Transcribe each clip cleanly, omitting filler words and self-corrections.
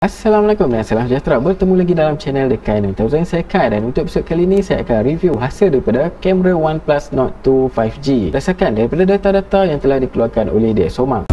Assalamualaikum dan salam sejahtera. Bertemu lagi dalam channel The Kai 9000. Saya Kai dan untuk episod kali ini saya akan review hasil daripada kamera OnePlus Nord 2 5G berdasarkan daripada data-data yang telah dikeluarkan oleh DxOMark.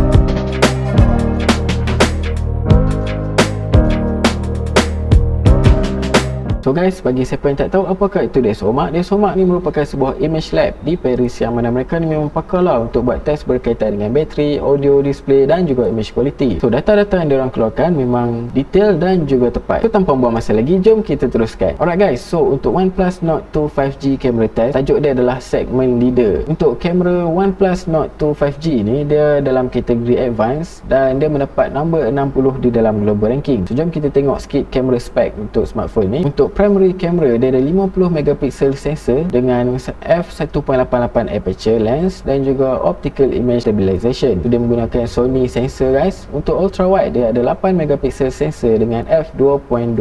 So guys, bagi siapa yang tak tahu apakah itu DxOMark, DxOMark ni merupakan sebuah image lab di Paris yang mana mereka ni memang pakar lah untuk buat test berkaitan dengan bateri, audio, display dan juga image quality. So data-data yang diorang keluarkan memang detail dan juga tepat. So tanpa buang masa lagi, jom kita teruskan. Alright guys, so untuk OnePlus Nord 2 5G camera test, tajuk dia adalah segment leader. Untuk kamera OnePlus Nord 2 5G ni, dia dalam kategori advance dan dia mendapat nombor 60 di dalam global ranking. So jom kita tengok sikit kamera spek untuk smartphone ni. Untuk primary camera, dia ada 50 megapixel sensor dengan f1.88 aperture lens dan juga optical image stabilization. So, dia menggunakan Sony sensor guys. Untuk ultra wide, dia ada 8 megapixel sensor dengan f2.25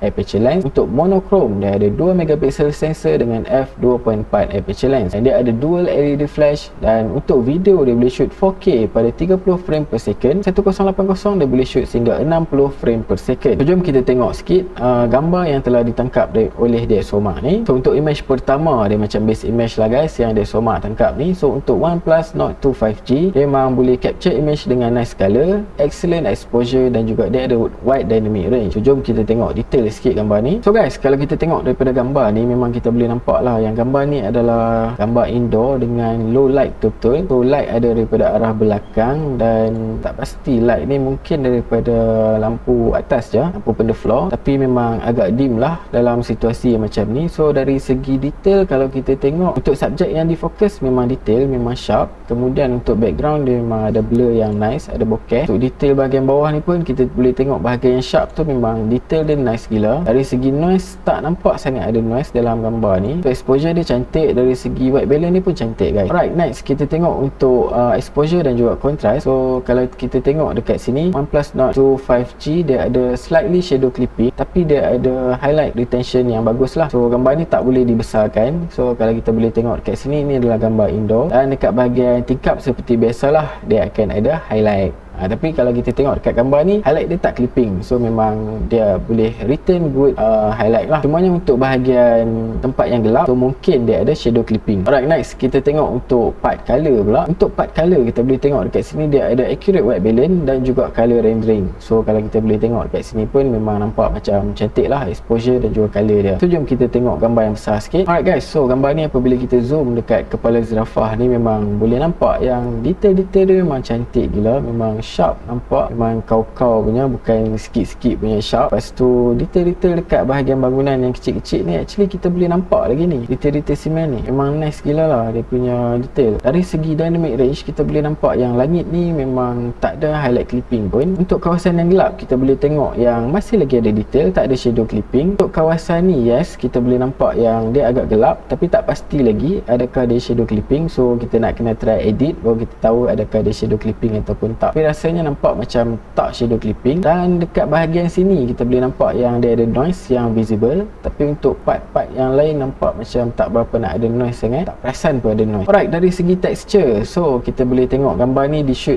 aperture lens. Untuk monochrome, dia ada 2 megapixel sensor dengan f2.4 aperture lens dan dia ada dual LED flash. Dan untuk video, dia boleh shoot 4K pada 30 frame per second. 1080 dia boleh shoot sehingga 60 frame per second. So, jom kita tengok sikit gambar yang telah ditangkap oleh DxOMark ni. So untuk image pertama, dia macam base image lah guys yang DxOMark tangkap ni. So untuk OnePlus Nord 2 5G, dia memang boleh capture image dengan nice color, excellent exposure dan juga dia ada wide dynamic range. So jom kita tengok detail sikit gambar ni. So guys, kalau kita tengok daripada gambar ni, memang kita boleh nampak lah yang gambar ni adalah gambar indoor dengan low light betul-betul. So light ada daripada arah belakang dan tak pasti light ni mungkin daripada lampu atas je, lampu benda floor, tapi memang agak dim lah dalam situasi yang macam ni. So dari segi detail, kalau kita tengok untuk subjek yang difokus memang detail, memang sharp. Kemudian untuk background, dia memang ada blur yang nice, ada bokeh. Untuk detail bahagian bawah ni pun kita boleh tengok bahagian yang sharp tu memang detail dia nice gila. Dari segi noise, tak nampak sangat ada noise dalam gambar ni. So exposure dia cantik, dari segi white balance ni pun cantik guys. Alright, next kita tengok untuk exposure dan juga contrast. So kalau kita tengok dekat sini, OnePlus Nord 2 5G dia ada slightly shadow clipping, tapi dia ada highlight retention yang bagus lah. So gambar ni tak boleh dibesarkan. So kalau kita boleh tengok dekat sini, ni adalah gambar indoor dan dekat bahagian tingkap seperti biasalah dia akan ada highlight. Tapi kalau kita tengok dekat gambar ni, highlight dia tak clipping. So memang dia boleh retain good highlight lah. Cumanya untuk bahagian tempat yang gelap, so mungkin dia ada shadow clipping. Alright, next kita tengok untuk part color pula. Untuk part color, kita boleh tengok dekat sini dia ada accurate white balance dan juga color rendering. So kalau kita boleh tengok dekat sini pun memang nampak macam cantik lah exposure dan juga color dia. So jom kita tengok gambar yang besar sikit. Alright guys, so gambar ni apabila kita zoom dekat kepala zirafah ni, memang boleh nampak yang detail-detail dia memang cantik gila. Memang sharp, nampak memang kau-kau punya, bukan sikit-sikit punya sharp. Lepas tu detail-detail dekat bahagian bangunan yang kecil-kecil ni, actually kita boleh nampak lagi ni, detail-detail simen ni memang nice gila lah dia punya detail. Dari segi dynamic range, kita boleh nampak yang langit ni memang tak ada highlight clipping pun. Untuk kawasan yang gelap, kita boleh tengok yang masih lagi ada detail, tak ada shadow clipping. Untuk kawasan ni, yes, kita boleh nampak yang dia agak gelap, tapi tak pasti lagi adakah dia shadow clipping. So kita nak kena try edit baru kita tahu adakah dia shadow clipping ataupun tak. Tapi rasanya nampak macam tak shadow clipping. Dan dekat bahagian sini kita boleh nampak yang dia ada noise yang visible, tapi untuk part-part yang lain nampak macam tak berapa nak ada noise sangat, tak perasan pun ada noise. Alright, dari segi texture, so kita boleh tengok gambar ni di shoot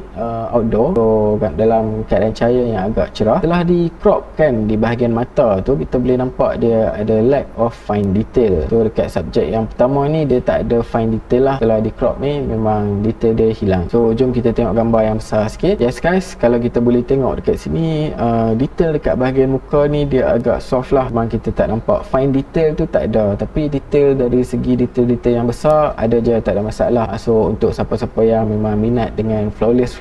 outdoor, so dalam keadaan cahaya yang agak cerah. Setelah di crop kan di bahagian mata tu, kita boleh nampak dia ada lack of fine detail. So dekat subjek yang pertama ni dia tak ada fine detail lah. Setelah di crop ni memang detail dia hilang. So jom kita tengok gambar yang besar sikit. Yes guys, kalau kita boleh tengok dekat sini, detail dekat bahagian muka ni dia agak soft lah. Memang kita tak nampak fine detail tu, tak ada. Tapi detail dari segi detail-detail yang besar ada je, tak ada masalah. So untuk siapa-siapa yang memang minat dengan flawless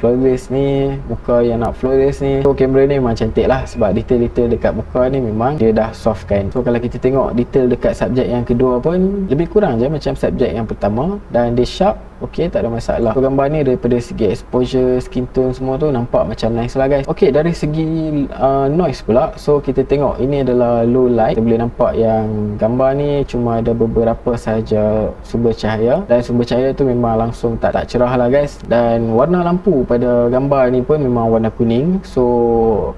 ni, muka yang nak flawless ni, so kamera ni memang cantik lah. Sebab detail-detail dekat muka ni memang dia dah soft kan. So kalau kita tengok detail dekat subjek yang kedua pun lebih kurang je macam subjek yang pertama, dan dia sharp, ok, tak ada masalah. So gambar ni daripada segi exposure, skin tone semua tu nampak macam nice lah guys. Ok, dari segi noise pula, so kita tengok ini adalah low light. Kita boleh nampak yang gambar ni cuma ada beberapa sahaja sumber cahaya, dan sumber cahaya tu memang langsung tak cerah lah guys. Dan warna lampu pada gambar ni pun memang warna kuning. So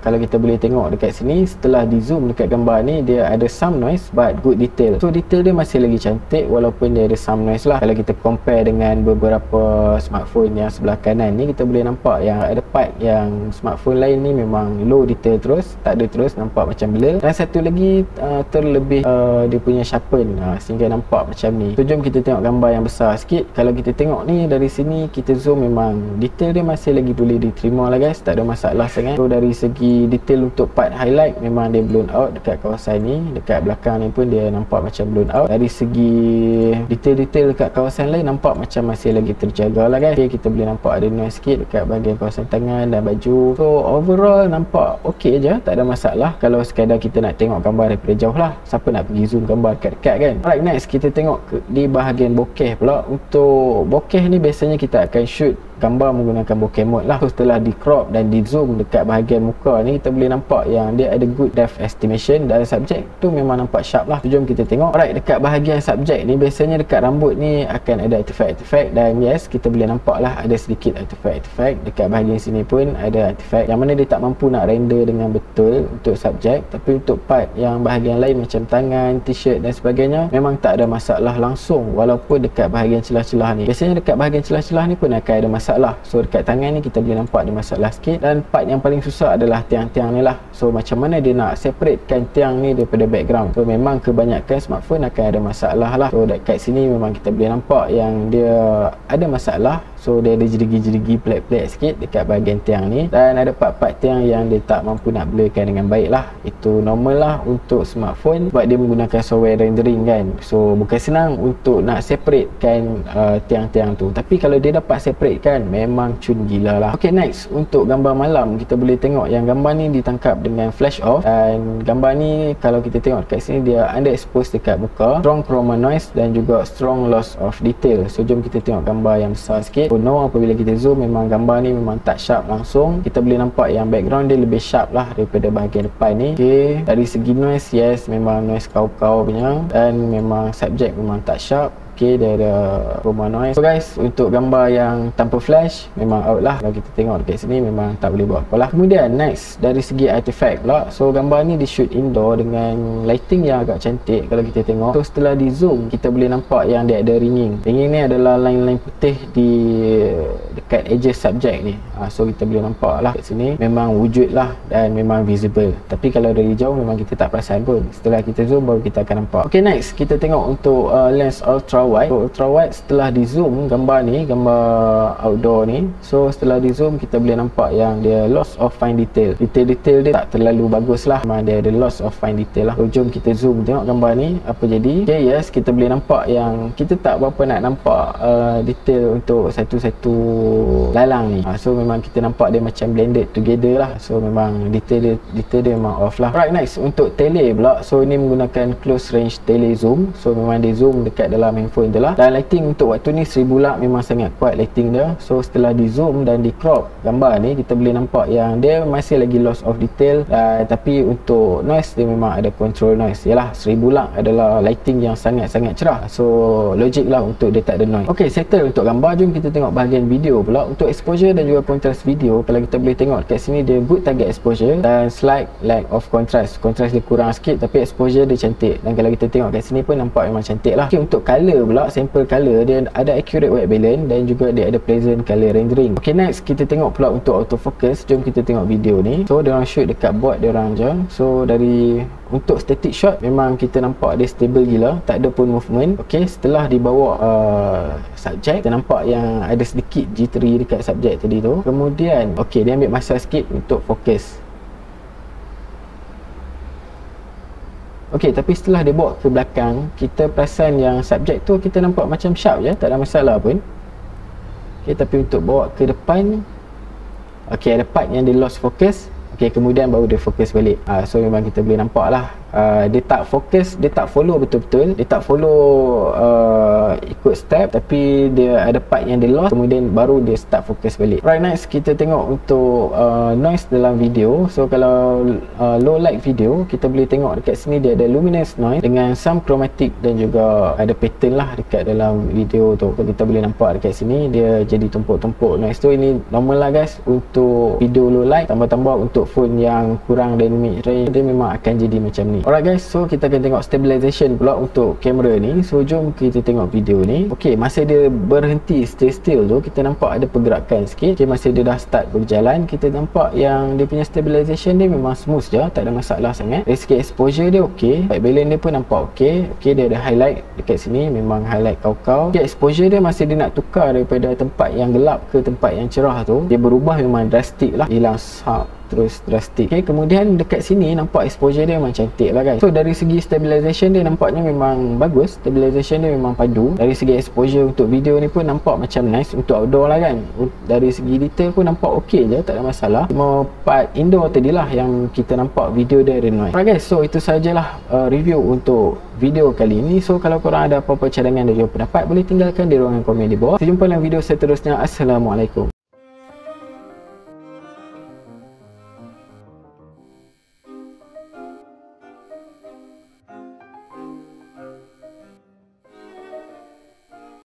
kalau kita boleh tengok dekat sini, setelah di zoom dekat gambar ni, dia ada some noise but good detail. So detail dia masih lagi cantik walaupun dia ada some noise lah kalau kita compare dengan beberapa smartphone yang sebelah kanan ni, kita boleh nampak yang ada part yang smartphone lain ni memang low detail terus, tak ada terus, nampak macam blur. Dan satu lagi terlebih dia punya sharpen sehingga nampak macam ni. So jom kita tengok gambar yang besar sikit. Kalau kita tengok ni dari sini, kita zoom, memang detail dia masih lagi boleh diterima lah guys, tak ada masalah sangat. So dari segi detail untuk part highlight, memang dia blown out dekat kawasan ni, dekat belakang ni pun dia nampak macam blown out. Dari segi detail-detail dekat kawasan lain nampak macam masih lagi terjaga lah guys. Okay, kita boleh nampak ada noise sikit dekat bahagian kawasan tangan dan baju. So overall nampak ok je, tak ada masalah kalau sekadar kita nak tengok gambar daripada jauh lah. Siapa nak pergi zoom gambar dekat-dekat kan. Alright, next kita tengok di bahagian bokeh pula. Untuk bokeh ni biasanya kita akan shoot gambar menggunakan bokeh mode lah. So setelah di crop dan di zoom dekat bahagian muka ni, kita boleh nampak yang dia ada good depth estimation dan subjek tu memang nampak sharp lah. So jom kita tengok. Alright, dekat bahagian subjek ni biasanya dekat rambut ni akan ada artifact dan yes, kita boleh nampak lah ada sedikit artifact. Dekat bahagian sini pun ada artifact yang mana dia tak mampu nak render dengan betul untuk subjek. Tapi untuk part yang bahagian lain macam tangan, t-shirt dan sebagainya, memang tak ada masalah langsung. Walaupun dekat bahagian celah-celah ni, biasanya dekat bahagian celah-celah ni pun akan ada masalah. So dekat tangan ni kita boleh nampak ada masalah sikit. Dan part yang paling susah adalah tiang-tiang ni lah. So macam mana dia nak separatekan tiang ni daripada background. So memang kebanyakan smartphone akan ada masalah lah. So dekat sini memang kita boleh nampak yang dia ada masalah. So dia ada jerigi-jerigi pelik-pelik sikit dekat bahagian tiang ni. Dan ada part-part tiang yang dia tak mampu nak blurkan dengan baik lah. Itu normal lah untuk smartphone sebab dia menggunakan software rendering kan. So bukan senang untuk nak separatekan tiang-tiang tu. Tapi kalau dia dapat separatekan, memang cun gila lah. Okay, next untuk gambar malam, kita boleh tengok yang gambar ni ditangkap dengan flash off. Dan gambar ni kalau kita tengok dekat sini, dia underexpose dekat muka, strong chroma noise dan juga strong loss of detail. So jom kita tengok gambar yang besar sikit. So no, apabila kita zoom, memang gambar ni memang tak sharp langsung. Kita boleh nampak yang background dia lebih sharp lah daripada bahagian depan ni. Okay, dari segi noise, yes, memang noise kau-kau punya. Dan memang subjek memang tak sharp. Okay, dia ada chroma noise. So guys, untuk gambar yang tanpa flash memang out lah. Kalau kita tengok dekat sini memang tak boleh buat apa lah. Kemudian next, dari segi artifact pula. So gambar ni di shoot indoor dengan lighting yang agak cantik kalau kita tengok. So setelah di zoom, kita boleh nampak yang dia ada ringing. Ringing ni adalah line-line putih di dekat edges subjek ni. So kita boleh nampak lah kat sini memang wujud lah dan memang visible. Tapi kalau dari jauh memang kita tak perasan pun. Setelah kita zoom baru kita akan nampak. Okay, next kita tengok untuk lens ultra wide. So ultra wide setelah di zoom gambar ni, gambar outdoor ni. So setelah di zoom kita boleh nampak yang dia loss of fine detail. Detail-detail dia tak terlalu bagus lah. Memang dia ada loss of fine detail lah. So jom kita zoom tengok gambar ni apa jadi. Okay, yes, kita boleh nampak yang kita tak berapa nak nampak detail untuk satu-satu lalang ni. So memang kita nampak dia macam blended together lah. So memang detail dia memang off lah. Right, next untuk tele pula. So ini menggunakan close range tele zoom. So memang dia zoom dekat dalam handphone tu lah. Dan lighting untuk waktu ni 1000 lux memang sangat kuat lighting dia. So setelah di zoom dan di crop gambar ni, kita boleh nampak yang dia masih lagi loss of detail. Tapi untuk noise dia memang ada control noise. Yalah, 1000 lux adalah lighting yang sangat-sangat cerah. So logik lah untuk dia tak ada noise. Okay, settle untuk gambar. Jom kita tengok bahagian video pula. Untuk exposure dan juga contrast video, kalau kita boleh tengok kat sini dia good target exposure dan slight lack of contrast. Contrast dia kurang sikit tapi exposure dia cantik. Dan kalau kita tengok kat sini pun nampak memang cantik lah. Okay, untuk color pula, sample color dia ada accurate white balance dan juga dia ada pleasant color rendering. Okay, next kita tengok pula untuk autofocus. Jom kita tengok video ni. So dia orang shoot dekat board dia orang je. So dari untuk static shot memang kita nampak dia stable gila, tak ada pun movement. Okay, setelah dibawa subjek, kita nampak yang ada sedikit jittery dekat subjek tadi tu. Kemudian okay, dia ambil masa sikit untuk fokus. Okay, tapi setelah dia bawa ke belakang, kita perasan yang subjek tu kita nampak macam sharp je, tak ada masalah pun. Okay, tapi untuk bawa ke depan, okay, ada part yang dia lost focus. Okay, kemudian baru dia fokus balik. So memang kita boleh nampak lah dia tak fokus, dia tak follow betul-betul, dia tak follow ikut step, tapi dia ada part yang dia lost, kemudian baru dia start fokus balik. Right, next kita tengok untuk noise dalam video. So kalau low light video, kita boleh tengok dekat sini dia ada luminous noise dengan some chromatic dan juga ada pattern lah dekat dalam video tu. So kita boleh nampak dekat sini dia jadi tumpuk-tumpuk noise tu. Ini normal lah guys untuk video low light. Tambah-tambah untuk phone yang kurang dynamic range, dia memang akan jadi macam ni. Alright guys, so kita akan tengok stabilization pula untuk kamera ni. So jom kita tengok video ni. Ok, masa dia berhenti stay still tu, kita nampak ada pergerakan sikit. Ok, masa dia dah start berjalan, kita nampak yang dia punya stabilization dia memang smooth je, tak ada masalah sangat. Dari segi exposure dia ok, white balance dia pun nampak ok. Ok, dia ada highlight dekat sini, memang highlight kau-kau. Ok, exposure dia masa dia nak tukar daripada tempat yang gelap ke tempat yang cerah tu, dia berubah memang drastik lah, hilang sharp terus drastik. Ok, kemudian dekat sini nampak exposure dia memang cantik lah guys. So dari segi stabilization dia nampaknya memang bagus, stabilization dia memang padu. Dari segi exposure untuk video ni pun nampak macam nice untuk outdoor lah kan. Dari segi detail pun nampak ok je, tak ada masalah. Cuma part indoor tadi lah yang kita nampak video dia ada noise. Alright guys, so itu sajalah review untuk video kali ini. So kalau korang ada apa-apa cadangan dan juga pendapat, boleh tinggalkan di ruangan komen di bawah. Kita jumpa dalam video seterusnya. Assalamualaikum.